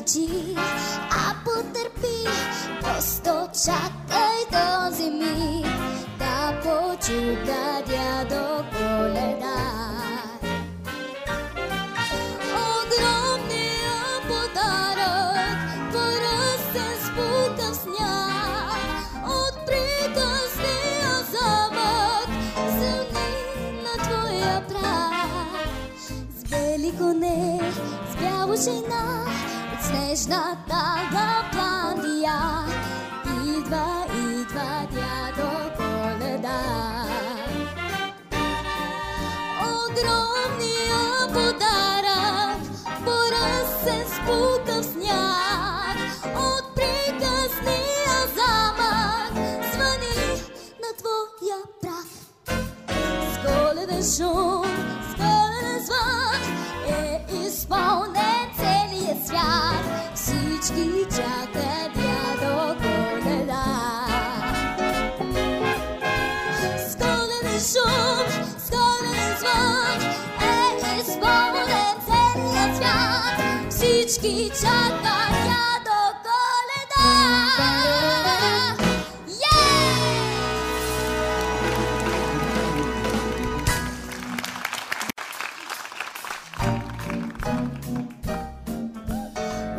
плачи, а потърпи, просто чакай този миг да почука дядо Коледа. Огромният подарък, поръстен с пукав сняг, от приказния замък звъни на твоя прах. С бели коне, с бяла жена, от снежната Лапландия идва, идва дядо Коледа. Огромният подарък, поръсен с пукав сняг, от приказния замък звъни на твоя прах. С коледен шум, с коледен звън е изпълнен целият свят. Всички чакат дядо Коледа. С коледен шум, с коледен звън е изпълнен целият свят. Всички чакат дядо Коледа.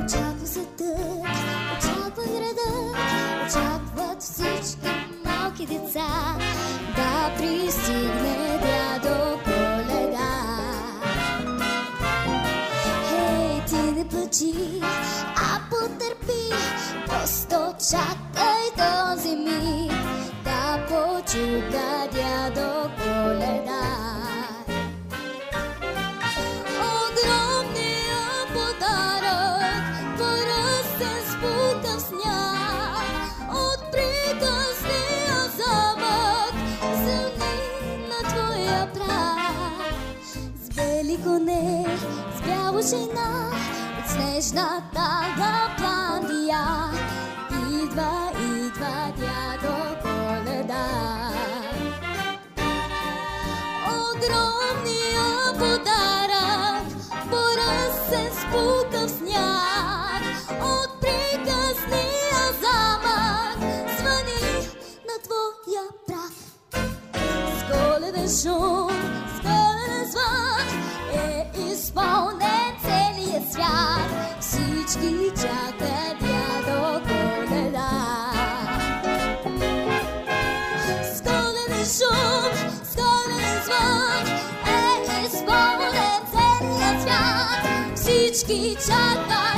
Очаква се тък, очаква градът, очакват всички малки деца да пристигне дядо Коледа. Хей, ти не плачи, а потърпи, просто чакай този миг да почука дядо Коледа. Огромният подарък, поръстен с пукав сняг, от приказния замък звъни на твоя прах. С бели коне, с бяла жена, от снежната Лапландия идва, идва дядо Коледа. Огромният подарък, поръсен с пукав сняг, от приказния замък звъни на твоя прах. С коледен шум, с коледен звън е изпълнен целият свят. Всички чакат дядо Коледа. С коледен шум, с коледен звън е изпълнен целият свят. Всички чакат